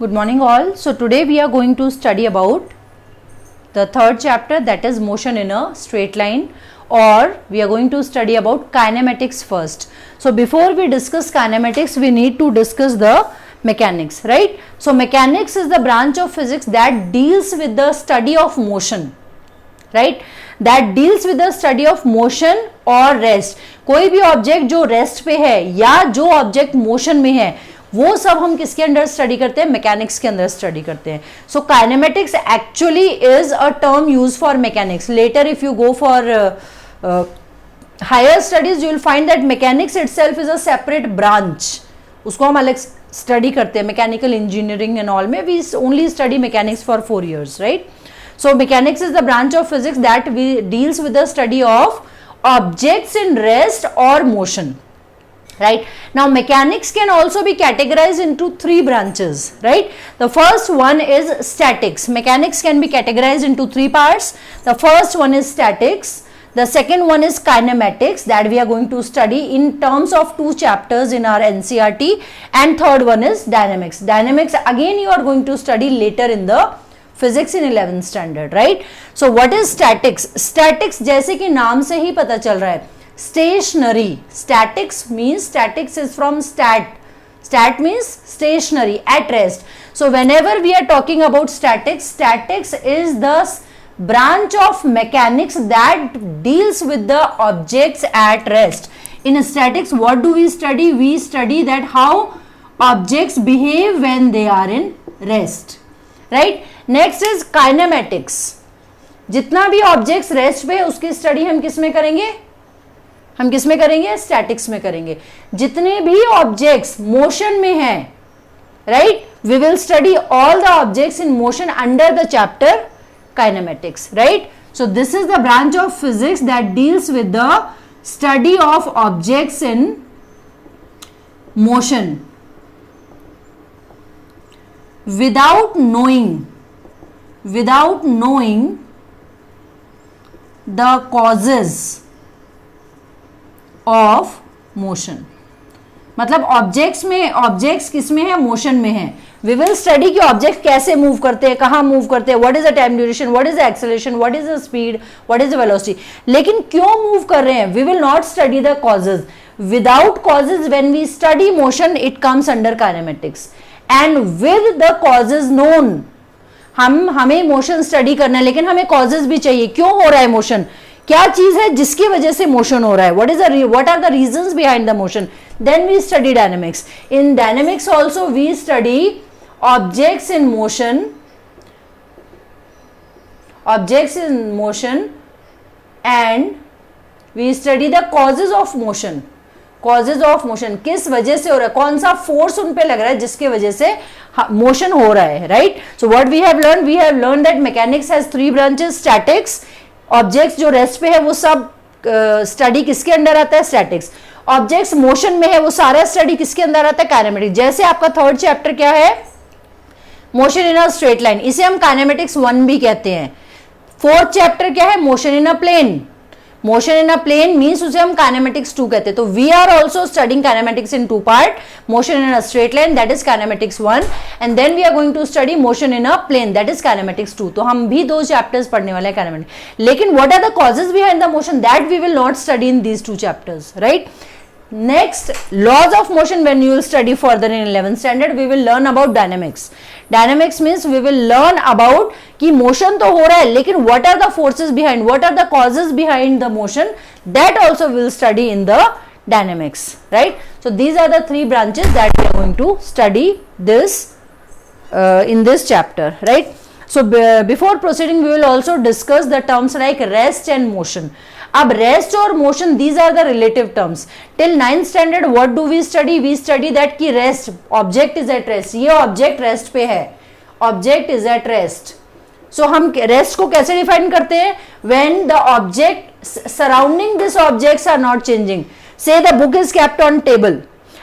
Good morning all. So today we are going to study about the third chapter, that is motion in a straight line, or we are going to study about kinematics first. So before we discuss kinematics, we need to discuss the mechanics, right? So mechanics is the branch of physics that deals with the study of motion, right? That deals with the study of motion or rest. कोई भी object जो rest पे है या जो object motion में है वो सब हम किसके अंदर स्टडी करते हैं? मैकेनिक्स के अंदर स्टडी करते हैं. So kinematics actually is a term use for mechanics. Later if you go for higher studies you will find that mechanics itself is a separate branch. उसको हम अलग स्टडी करते हैं. मैकेनिकल इंजीनियरिंग एंड ऑल में we only study mechanics for 4 years, right? So mechanics is the branch of physics that deals with the study of objects in rest or motion, right? Now mechanics can also be categorized into 3 branches, right? The first one is statics. Mechanics can be categorized into 3 parts. The first one is statics. The second one is kinematics that we are going to study in terms of 2 chapters in our NCERT, and third one is dynamics. Dynamics again you are going to study later in the physics in 11th standard, right? So what is statics? Statics जैसे कि नाम से ही पता चल रहा है, stationary. Statics means, statics is from stat. Stat means stationary, at rest. So whenever we are talking about statics, statics is the branch of mechanics that deals with the objects at rest. In statics, what do we study? We study that how objects behave when they are in rest, right? Next is kinematics. जितना भी objects rest पे उसकी study हम किस में करेंगे? हम किस में करेंगे? स्टैटिक्स में करेंगे. जितने भी ऑब्जेक्ट्स मोशन में हैं, right, we will study all the objects in motion under the chapter kinematics, right? So this is the branch of physics that deals with the study of objects in motion without knowing the causes of motion. मतलब objects किस में है? Motion में है. We will study कि object कैसे move करते हैं, कहाँ मूव करते हैं, what is the time duration, what is the acceleration, what is the speed, what is the velocity. लेकिन क्यों मूव कर रहे हैं? We will not study the causes. Without causes when we study motion it comes under kinematics. And with the causes known, हमें motion study करना है लेकिन हमें कॉजेज भी चाहिए. क्यों हो रहा है मोशन? क्या चीज है जिसकी वजह से मोशन हो रहा है? What are the reasons behind the motion? Then we study dynamics. In dynamics also we study objects in motion and we study the causes of motion. Causes of motion, किस वजह से हो रहा है, कौन सा फोर्स उन पे लग रहा है जिसके वजह से मोशन हो रहा है, right? So what we have learn that mechanics has 3 branches. Statics, objects जो रेस्ट पे है वो सब स्टडी किसके अंडर आता है? स्टैटिक्स. ऑब्जेक्ट्स मोशन में है वो सारा स्टडी किसके अंदर आता है? काइनेमेटिक्स. जैसे आपका थर्ड चैप्टर क्या है? Motion in a straight line. इसे हम काइनेमेटिक्स 1 भी कहते हैं. फोर्थ चैप्टर क्या है? Motion in a plane. Motion in a plane means उसे हम काइनेमेटिक्स 2 कहते हैं. तो we are also studying kinematics in 2 part. Motion in a straight line, that is kinematics 1, and then we are going to study motion in a plane, that is kinematics 2. तो हम भी 2 chapters पढ़ने वाले हैं kinematics. लेकिन what are the causes behind the motion, that we will not study in these 2 chapters, right? Next, laws of motion. When you will study further in 11th standard, we will learn about dynamics. Dynamics means we will learn about कि motion तो हो रहा है लेकिन what are the forces behind, what are the causes behind the motion, that also we will study in the dynamics, right? So these are the 3 branches that we are going to study this in this chapter, right? So before proceeding, we will also discuss the terms like rest and motion. अब rest और motion, these are the relative terms. Till 9th standard what do we study? We study that कि rest, object is at rest. ये object rest पे है, object is at rest. So हम rest को कैसे define करते हैं? When the object surrounding this objects are not changing. Say the book is kept on table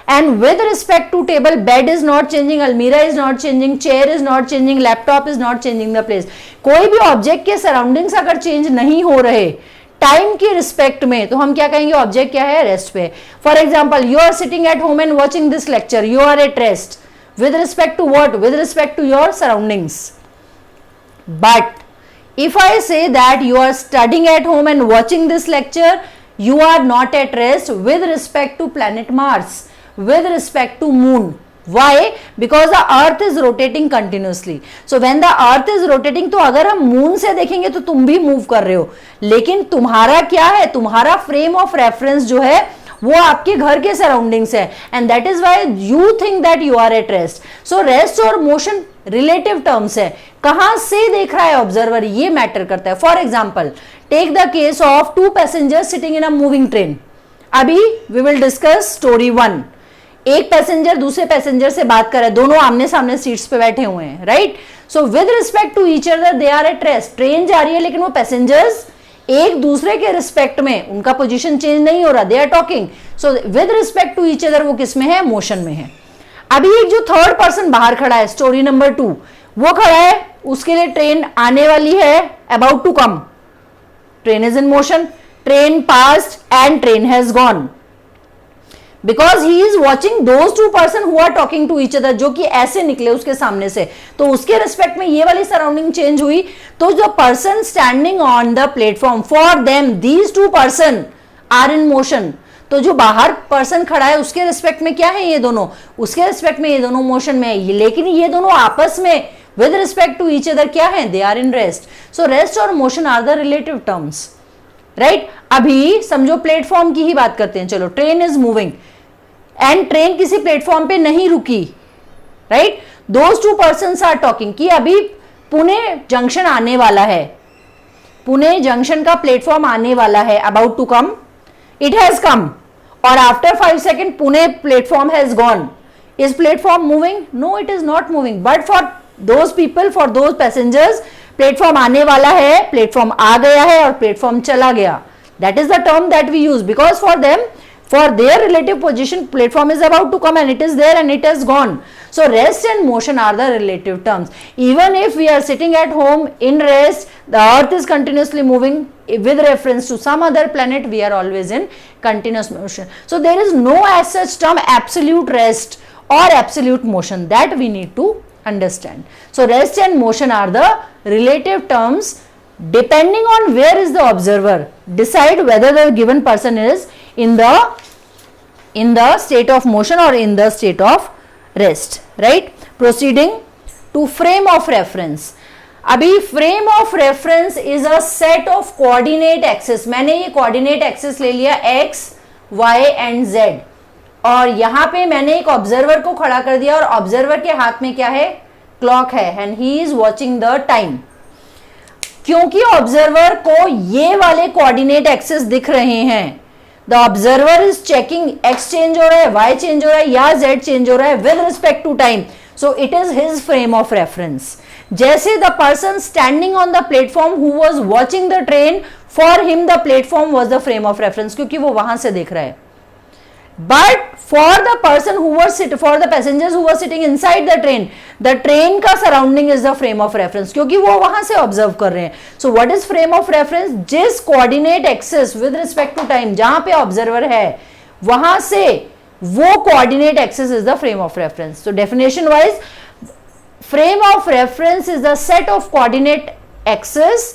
and with respect to table, bed is not changing, almirah is not changing, chair is not changing, laptop is not changing the place. कोई भी object के surroundings अगर change नहीं हो रहे time की respect में, तो हम क्या कहेंगे? ऑब्जेक्ट क्या है? रेस्ट पे. For example, you are sitting at home and watching this lecture, you are at rest. with respect to what? With respect to your surroundings. But if I say that you are studying at home and watching this lecture, you are not at rest with respect to planet Mars, with respect to moon. Why? Because the earth is rotating continuously. So when the earth is rotating, तो अगर हम moon से देखेंगे तो तुम भी move कर रहे हो, लेकिन तुम्हारा क्या है, तुम्हारा फ्रेम ऑफ रेफरेंस जो है वो आपके घर के सराउंडिंग्स है, and that is why you think that you are at rest. So rest और मोशन रिलेटिव टर्म्स है, कहां से देख रहा है ऑब्जर्वर, ये मैटर करता है. For example, take the case of two passengers sitting in a moving train. अभी वी विल डिस्कस स्टोरी 1. एक पैसेंजर दूसरे पैसेंजर से बात कर रहा है, दोनों आमने सामने सीट्स पे बैठे हुए हैं, right. So with respect to each other they are at rest. Train जा रही है लेकिन वो पैसेंजर्स एक दूसरे के रिस्पेक्ट में, उनका पोजीशन चेंज नहीं हो रहा, they are talking. So with respect to each other वो किस में है, मोशन में है. अभी एक जो थर्ड पर्सन बाहर खड़ा है, स्टोरी नंबर 2, वो खड़ा है, उसके लिए ट्रेन आने वाली है, about to come. Train is in motion, train passed and train has gone. Because he is watching those two person who are talking to each other, जो कि ऐसे निकले उसके सामने से, तो उसके रिस्पेक्ट में ये वाली सराउंडिंग चेंज हुई. तो जो person standing on the platform, for them these two person are in motion. तो जो बाहर पर्सन खड़ा है उसके रिस्पेक्ट में क्या है, ये दोनों, उसके रिस्पेक्ट में ये दोनों मोशन में है, लेकिन ये दोनों आपस में with respect to each other क्या है, they are in rest. So rest और motion are the relative terms, right. अभी समझो प्लेटफॉर्म की ही बात करते हैं. चलो, train is moving and train किसी प्लेटफॉर्म पे नहीं रुकी, right. Those two persons are talking कि अभी पुणे जंक्शन आने वाला है, पुणे जंक्शन का प्लेटफॉर्म आने वाला है, about to come, it has come, और after 5 second Pune platform has gone. Is platform moving? No, it is not moving. But for those people, for those passengers, platform आने वाला है, प्लेटफॉर्म आ गया है और प्लेटफॉर्म चला गया. That is the term that we use, because for them, for their relative position, platform is about to come and it is there and it has gone. So rest and motion are the relative terms. Even if we are sitting at home in rest, the earth is continuously moving with reference to some other planet, we are always in continuous motion. So there is no as such term absolute rest or absolute motion, that we need to understand. So rest and motion are the relative terms. Depending on where is the observer, decide whether the given person is in the state of motion or in the state of rest, right. Proceeding to frame of reference. अभी frame of reference is a set of coordinate axis. मैंने ये coordinate axis ले लिया x, y and z, और यहाँ पे मैंने एक ऑब्जर्वर को खड़ा कर दिया और ऑब्जर्वर के हाथ में क्या है, क्लॉक है, and he is watching the time. क्योंकि ऑब्जर्वर को ये वाले कोऑर्डिनेट एक्सेस दिख रहे हैं, the observer is checking x change हो रहा है, y चेंज हो रहा है या z चेंज हो रहा है with respect to time. So it is his frame of reference. जैसे the person standing on the platform who was watching the train, for him the platform was the frame of reference, क्योंकि वो वहां से देख रहा है. But for the person who was for the passengers who were sitting inside the train का surrounding is the frame of reference, क्योंकि वो वहां से observe कर रहे हैं. So what is frame of reference? जिस coordinate axis with respect to time जहां पे observer है, वहां से वो coordinate axis is the frame of reference. So definition wise, frame of reference is the set of coordinate axis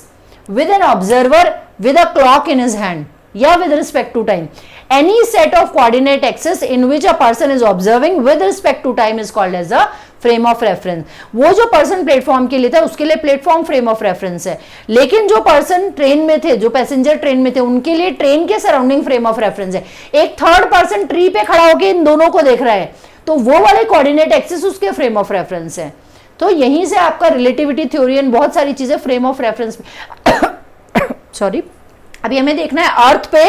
with an observer with a clock in his hand, या with respect to time. Any set of coordinate axis in which a person is observing with respect to time is called as a frame of reference. वो जो person platform के लिए था उसके लिए platform frame of reference है, लेकिन जो पर्सन ट्रेन में थे, जो पैसेंजर ट्रेन में थे, उनके लिए ट्रेन के सराउंडिंग फ्रेम ऑफ रेफरेंस है. एक थर्ड पर्सन ट्री पे खड़ा होकर इन दोनों को देख रहा है, तो वो वाले कोऑर्डिनेट एक्सिस उसके फ्रेम ऑफ रेफरेंस है. तो यहीं से आपका रिलेटिविटी थ्योरी एंड बहुत सारी चीजें फ्रेम ऑफ रेफरेंस सॉरी. अभी हमें देखना है अर्थ पे,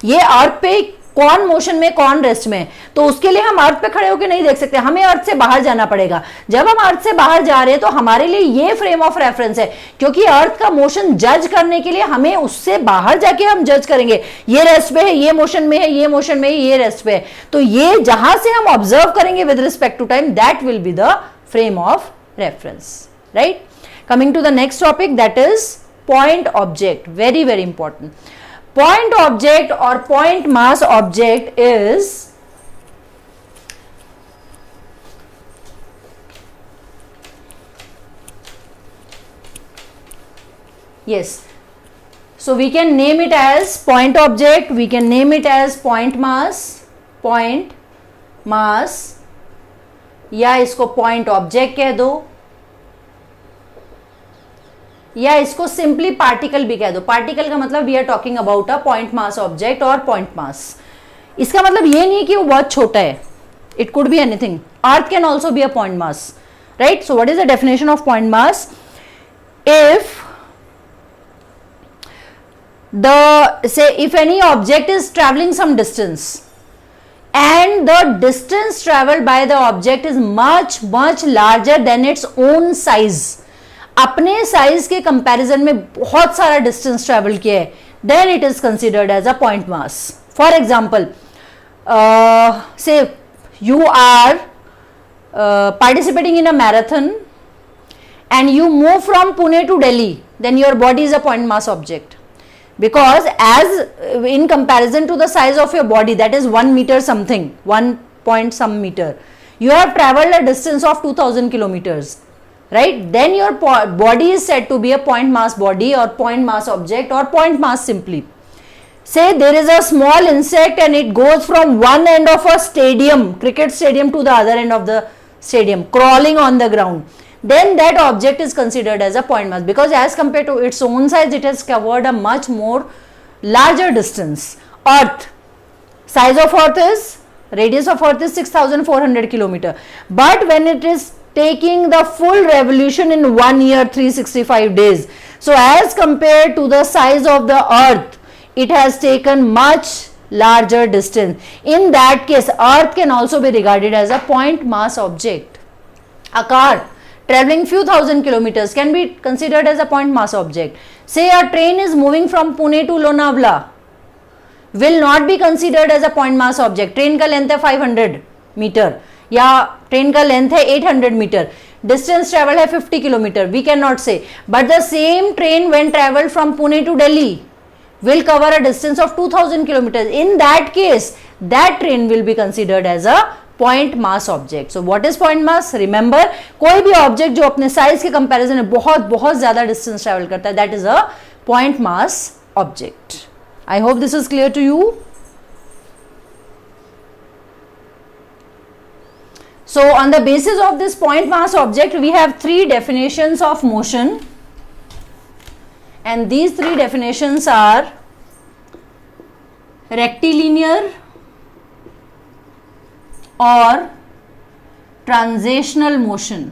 ये अर्थ पे कौन मोशन में कौन रेस्ट में, तो उसके लिए हम अर्थ पे खड़े होकर नहीं देख सकते, हमें अर्थ से बाहर जाना पड़ेगा. जब हम अर्थ से बाहर जा रहे हैं तो हमारे लिए ये फ्रेम ऑफ रेफरेंस है, क्योंकि अर्थ का मोशन जज करने के लिए हमें उससे बाहर जाके हम जज करेंगे, ये रेस्ट पे है, ये मोशन में है, ये मोशन में है, ये रेस्ट पे है. तो ये जहां से हम ऑब्जर्व करेंगे with respect to time, that will be the frame of reference, right. Coming to the next topic, that is point object. Very very important. Point object or point mass object is yes. So we can name it as point object, we can name it as point mass, या इसको point object कह दो, या इसको simply particle भी कह दो. Particle का मतलब we are talking about a point mass object और पॉइंट मास. इसका मतलब ये नहीं कि वो बहुत छोटा है, it could be anything. Earth can also be a point mass, right. So what is the definition of point mass? If if any object is traveling some distance and the distance traveled by the object is much larger than its own size, अपने size के comparison में बहुत सारा distance travel किया है, then it is considered as a point mass. For example, say you are participating in a marathon and you move from Pune to Delhi, then your body is a point mass object, because as in comparison to the size of your body, that is 1 meter something, 1 point some meter, you have traveled a distance of 2000 kilometers, right? Then your body is said to be a point mass body or point mass object or point mass simply. Say there is a small insect and it goes from one end of a stadium, cricket stadium, to the other end of the stadium, crawling on the ground. Then that object is considered as a point mass, because as compared to its own size, it has covered a much more larger distance. Earth, size of Earth is, radius of Earth is 6400 kilometer, but when it is taking the full revolution in 1 year 365 days, so as compared to the size of the Earth, it has taken much larger distance. In that case, Earth can also be regarded as a point mass object. A car traveling few thousand kilometers can be considered as a point mass object. Say a train is moving from Pune to Lonavala, will not be considered as a point mass object. Train का length है 500 metre या train का length है 800 metre, distance travel है 50 kilometer, we can not say. But the same train when travel from Pune to Delhi will cover a distance of 2000 kilometers. In that case, that train will be considered as a point mass object. So what is point mass? Remember, कोई भी object जो अपने size के comparison में बहुत ज़्यादा distance travel करता है, that is a point mass object. I hope this is clear to you. So on the basis of this point mass object, we have 3 definitions of motion. And these 3 definitions are rectilinear or translational motion,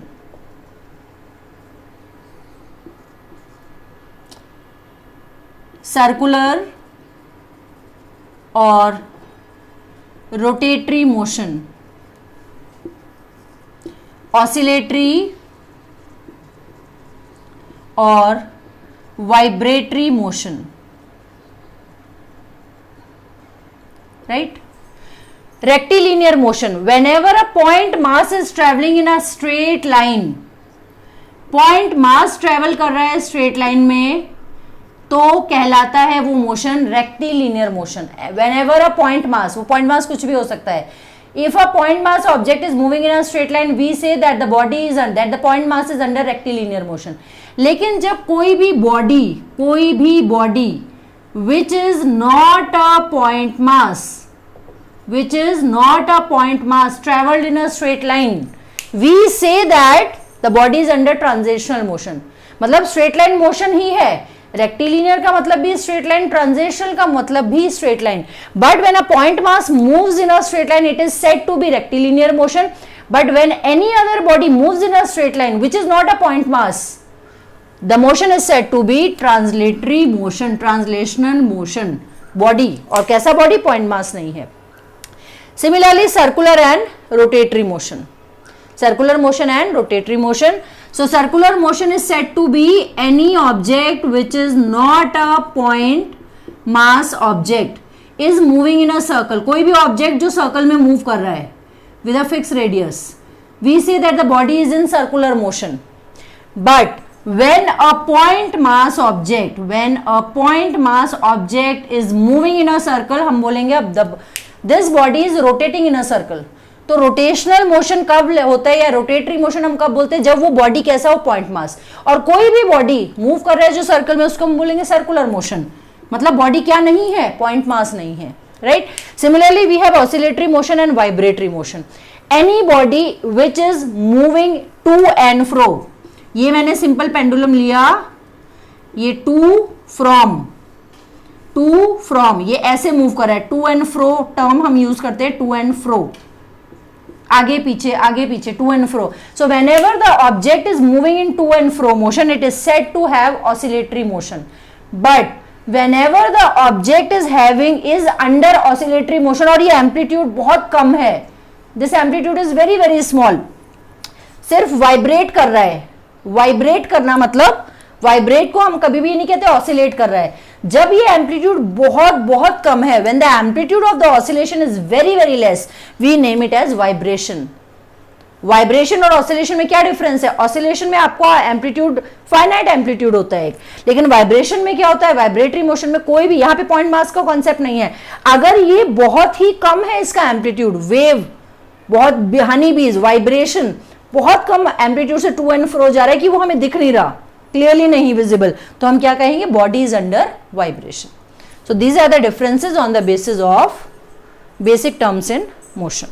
circular or rotatory motion, oscillatory or vibratory motion, right? Rectilinear motion, whenever a point mass is traveling in a straight line, point mass travel कर रहा है straight line में, तो कहलाता है वो motion rectilinear motion. Whenever a point mass, वो point mass कुछ भी हो सकता है. If a point mass object is moving in a straight line, we say that the body is under, that the point mass is under rectilinear motion. लेकिन जब कोई भी body which is not a point mass, traveled in a straight line, we say that the body is under translational motion. मतलब straight line motion ही है, rectilinear का मतलब भी straight line, translational का मतलब भी straight line. But when a point mass moves in a straight line, it is said to be rectilinear motion. But when any other body moves in a straight line which is not a point mass, the motion is said to be translatory motion, translational motion. Body, और कैसा body? Point mass नहीं है. Similarly, circular and rotatory motion. Circular motion and rotatory motion. So circular motion is said to be any object which is not a point mass object is moving in a circle. कोई भी object जो circle में move कर रहा है with a fixed radius, we say that the body is in circular motion. But when a point mass object is moving in a circle, हम बोलेंगे अब this body is rotating in a circle. तो rotational motion कब होता है या rotatory motion हम कब बोलते हैं, जब वो बॉडी कैसा हो, पॉइंट मास। और कोई भी बॉडी मूव कर रहा है जो सर्कल में, उसको हम बोलेंगे सर्कुलर मोशन, मतलब बॉडी क्या नहीं है, पॉइंट मास नहीं है, right. Similarly we have oscillatory motion and vibratory motion. Any body which is moving to and fro, ये मैंने सिंपल पेंडुलम लिया, ये टू फ्रॉम ये ऐसे मूव कर रहा है, टू एंड फ्रो टर्म हम यूज करते हैं, टू एंड फ्रो, आगे पीछे to and fro. So whenever the object is moving in to and fro motion, it is said to have oscillatory motion. But whenever the object is under oscillatory motion, और ये amplitude बहुत कम है, this amplitude is very very small, सिर्फ vibrate कर रहा है। Vibrate करना मतलब, वाइब्रेट को हम कभी भी नहीं कहते ऑसिलेट कर रहा है, जब ये एम्पलीट्यूड बहुत बहुत कम है, when the amplitude of the oscillation is very very less, we name it as vibration। Vibration और ऑसिलेशन में क्या डिफरेंस है, ऑसिलेशन में आपको एम्पलीट्यूड, फाइनाइट एम्पलीट्यूड होता है, लेकिन वाइब्रेशन में क्या होता है, वाइब्रेटरी मोशन में कोई भी, यहाँ पे पॉइंट मास का कॉन्सेप्ट नहीं है, अगर ये बहुत ही कम है इसका एम्पलीट्यूड, वेव बहुत, हनी बीज वाइब्रेशन बहुत कम एम्पलीट्यूड से टू एंड फ्रो जा रहा है कि वो हमें दिख नहीं रहा, क्लियरली नहीं विजिबल, तो हम क्या कहेंगे, body is under vibration. So these are the differences on the basis of basic terms in motion.